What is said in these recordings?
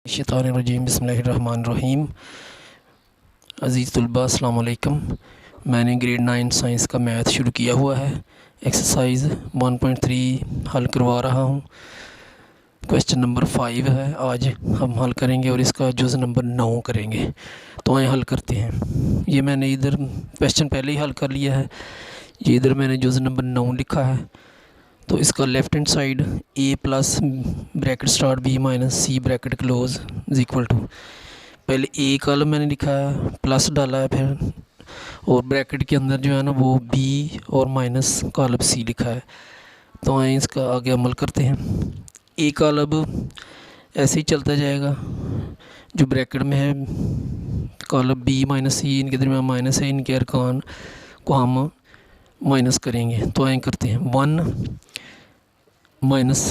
शैतानिर्रजीम बिस्मिल्लाहिर्रहमानिर्रहीम। अज़ीज़ तलबा अस्सलाम वालेकुम। मैंने ग्रेड 9 साइंस का मैथ शुरू किया हुआ है। एक्सरसाइज 1.3 हल करवा रहा हूँ। क्वेश्चन नंबर 5 है, आज हम हल करेंगे और इसका जुज़ नंबर 9 करेंगे। तो आए हल करते हैं। ये मैंने इधर क्वेश्चन पहले ही हल कर लिया है। ये इधर मैंने जुज़ नंबर 9 लिखा है। तो इसका left hand side a plus bracket start b minus C bracket close is equal to, पहले a कॉलम मैंने लिखा है, प्लस डाला है, फिर और ब्रैकेट के अंदर जो है ना वो b और माइनस कॉलम c लिखा है। तो आए इसका आगे अमल करते हैं। a कॉलम ऐसे ही चलता जाएगा, जो ब्रैकेट में है कॉलम b माइनस सी, इनके दरमियान माइनस है, इनके अरकान को हम माइनस करेंगे। तो आए करते हैं 1 माइनस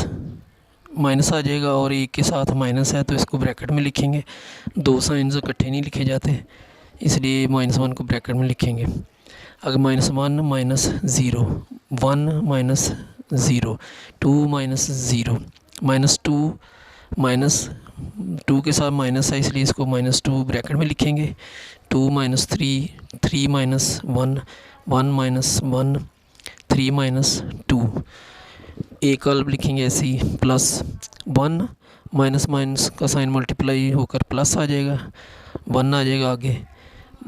माइनस आ जाएगा और एक के साथ माइनस है तो इसको ब्रैकेट में लिखेंगे। दो साइंस इकट्ठे नहीं लिखे जाते, इसलिए -1 को ब्रैकेट में लिखेंगे। अगर -1 minus zero, 1 minus zero, 2 minus zero, -2 minus 2 के साथ माइनस है इसलिए इसको -2 ब्रैकेट में लिखेंगे। 2 माइनस 3, 3 माइनस 1, 1 माइनस 1, 3 माइनस 2। एक कॉलम लिखेंगे ऐसे ही, प्लस 1 माइनस माइनस का साइन मल्टीप्लाई होकर प्लस आ जाएगा, 1 आ जाएगा आगे।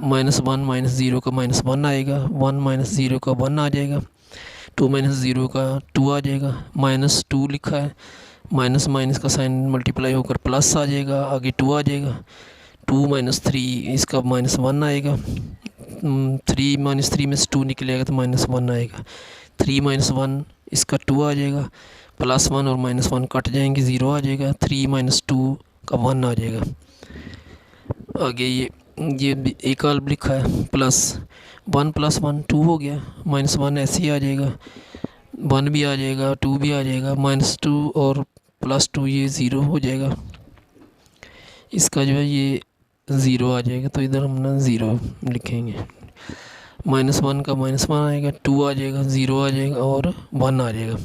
-1 माइनस ज़ीरो का -1 आएगा, 1 माइनस ज़ीरो का 1 आ जाएगा, 2 माइनस ज़ीरो का 2 आ जाएगा, -2 लिखा है, माइनस माइनस का साइन मल्टीप्लाई होकर प्लस आ जाएगा, आगे 2 आ जाएगा। 2 माइनस 3 इसका -1 आएगा, 3 माइनस 3 में से 2 निकलेगा तो -1 आएगा। 3 माइनस 1 इसका 2 आ जाएगा, +1 और -1 कट जाएंगे, 0 आ जाएगा। 3 माइनस 2 का 1 आ जाएगा। आगे ये एक कॉलम लिखा है, प्लस 1 + 1 2 हो गया, -1 ऐसे ही आ जाएगा, 1 भी आ जाएगा, 2 भी आ जाएगा, -2 और +2 ये 0 हो जाएगा। इसका जो है ये 0 आ जाएगा, तो इधर हम ना 0 लिखेंगे। -1 का -1 आएगा, 2 आ जाएगा, 0 आ जाएगा और 1 आ जाएगा।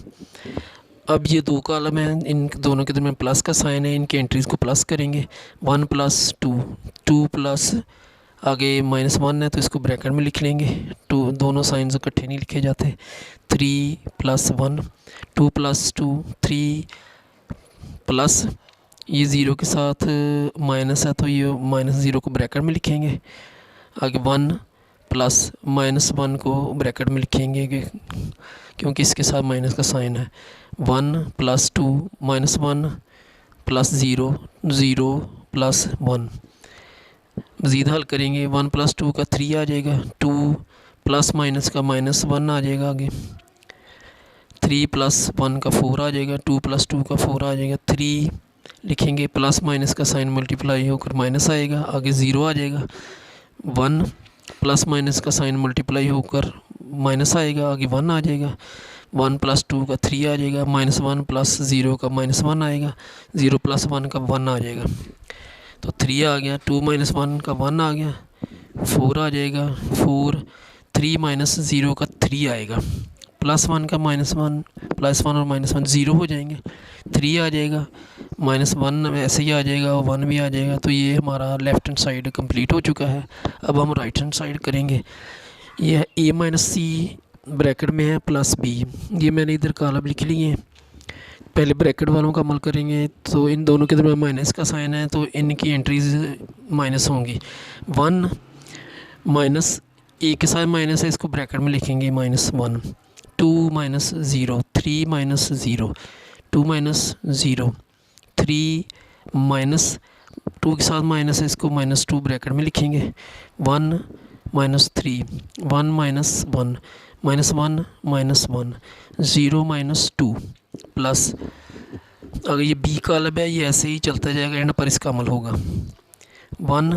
अब ये दो कॉलम हैं, इन दोनों के दरमियान प्लस का साइन है, इनके एंट्रीज़ को प्लस करेंगे। 1 + 2, 2 प्लस आगे -1 है तो इसको ब्रैकेट में लिख लेंगे। 2 दोनों साइंस इकट्ठे नहीं लिखे जाते। 3 + 1, 2 + 2, 3 प्लस ये 0 के साथ माइनस है तो ये -0 को ब्रैकेट में लिखेंगे। आगे 1 प्लस -1 को ब्रैकेट में लिखेंगे क्योंकि इसके साथ माइनस का साइन है। 1 + 2 -1 प्लस 0, 0 + 1। मज़ीद हल करेंगे, 1 + 2 का 3 आ जाएगा, 2 प्लस माइनस का -1 आ जाएगा आगे, 3 + 1 का 4 आ जाएगा, 2 + 2 का 4 आ जाएगा। 3 लिखेंगे, प्लस माइनस का साइन मल्टीप्लाई होकर माइनस आएगा, आगे 0 आ जाएगा। 1 प्लस माइनस का साइन मल्टीप्लाई होकर माइनस आएगा, आगे 1 आ जाएगा। 1 + 2 का 3 आ जाएगा, -1 + 0 का -1 आएगा, 0 + 1 का 1 आ जाएगा। तो 3 आ गया, 2 - 1 का 1 आ गया, 4 आ जाएगा, 4, 3 - 0 का 3 आएगा, +1 का -1, +1 और -1 0 हो जाएंगे, 3 आ जाएगा, -1 ऐसे ही आ जाएगा और 1 भी आ जाएगा। तो ये हमारा लेफ़्ट हैंड साइड कंप्लीट हो चुका है। अब हम राइट हैंड साइड करेंगे। ये a - c ब्रैकेट में है प्लस b, ये मैंने इधर कॉलम लिख लिए हैं। पहले ब्रैकेट वालों का अमल करेंगे, तो इन दोनों के दरमियान माइनस का साइन है तो इनकी एंट्रीज माइनस होंगी। 1 माइनस a के साथ माइनस है, इसको ब्रैकेट में लिखेंगे -1। 2 - 0, 3 - 0, 2 - 0, 3 - 2 के साथ माइनस है, इसको -2 ब्रैकेट में लिखेंगे। 1 - 3, 1 - 1, -1 -1, 0 - 2 प्लस, अगर ये बी कॉलम है ये ऐसे ही चलता जाएगा, एंड पर इसका अमल होगा। 1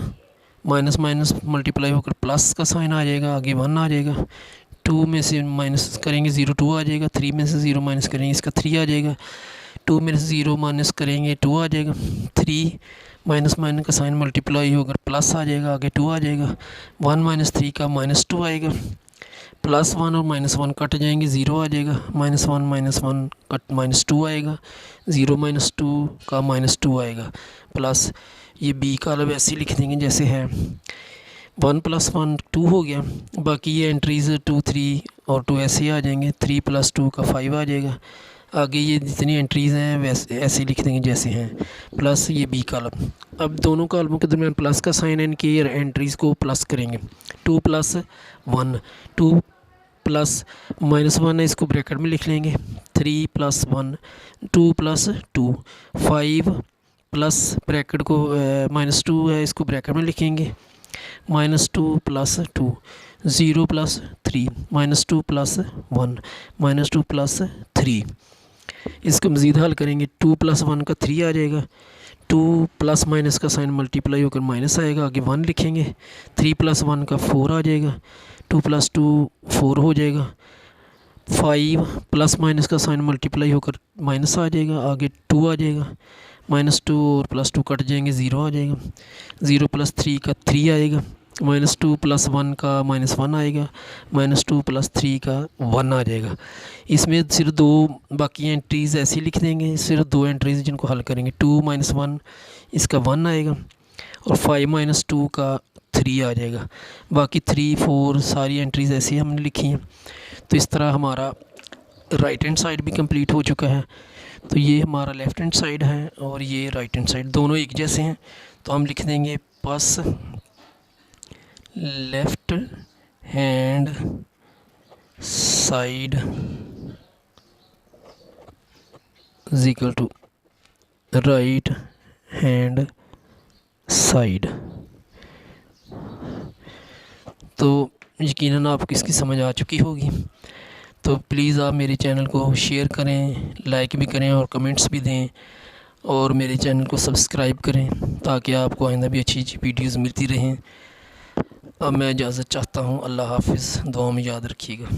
माइनस माइनस मल्टीप्लाई होकर प्लस का साइन आ जाएगा, आगे 1 आ जाएगा। 2 में से माइनस करेंगे 0 2 आ जाएगा, 3 में से 0 माइनस करेंगे इसका 3 आ जाएगा, 2 में से 0 माइनस करेंगे 2 आ जाएगा। 3 माइनस का साइन मल्टीप्लाई होकर प्लस आ जाएगा, आगे 2 आ जाएगा। 1 - 3 का -2 आएगा, +1 और -1 कट जाएंगे, 0 आ जाएगा। -1 कट -2 आएगा, 0 -2 का -2 आएगा। प्लस ये बी का वैसे ही लिख देंगे जैसे है। 1 + 1 2 हो गया। बाकी ये एंट्रीज़ 2 3 और 2 ऐसे ही आ जाएंगे। 3 + 2 का 5 आ जाएगा। आगे ये जितनी एंट्रीज़ हैं वैसे ऐसे लिख देंगे जैसे हैं। प्लस ये बी कॉलम। अब दोनों कॉलमों के दरमियान प्लस का साइन है, इनकी एंट्रीज़ को प्लस करेंगे। 2 + 1 2 प्लस -1 है, इसको ब्रैकेट में लिख लेंगे। 3 + 1 2 + 2 5 प्लस ब्रैकेट को -2 है, इसको ब्रैकेट में लिखेंगे। -2 + 2 0 + 3 -2 + 1 -2 + 3। इसको मज़ीद हल करेंगे। 2 + 1 का 3 आ जाएगा। 2 प्लस माइनस का साइन मल्टीप्लाई होकर माइनस आएगा, आगे 1 लिखेंगे। 3 + 1 का 4 आ जाएगा। 2 + 2 4 हो जाएगा। 5 प्लस माइनस का साइन मल्टीप्लाई होकर माइनस आ जाएगा, आगे 2 आ जाएगा। -2 और +2 कट जाएंगे, 0 आ जाएगा। 0 + 3 का 3 आएगा। -2 + 1 का -1 आएगा। -2 + 3 का 1 आ जाएगा। इसमें सिर्फ 2 बाकी एंट्रीज़ ऐसे ही लिख देंगे, सिर्फ 2 एंट्रीज़ जिनको हल करेंगे। 2 - 1 इसका 1 आएगा और 5 - 2 का 3 आ जाएगा। बाकी 3 4 सारी एंट्रीज़ ऐसी हमने लिखी हैं। तो इस तरह हमारा राइट हैंड साइड भी कंप्लीट हो चुका है। तो ये हमारा लेफ़्ट हैंड साइड है और ये राइट हैंड साइड, दोनों एक जैसे हैं। तो हम लिख देंगे plus left hand side is equal to right hand side. तो यकीनन आपको इसकी समझ आ चुकी होगी। तो प्लीज़ आप मेरे चैनल को शेयर करें, लाइक भी करें और कमेंट्स भी दें, और मेरे चैनल को सब्सक्राइब करें ताकि आपको आइंदा भी अच्छी अच्छी वीडियोज़ मिलती रहें। अब मैं इजाज़त चाहता हूँ। अल्लाह हाफ़िज़। दुआ में याद रखिएगा।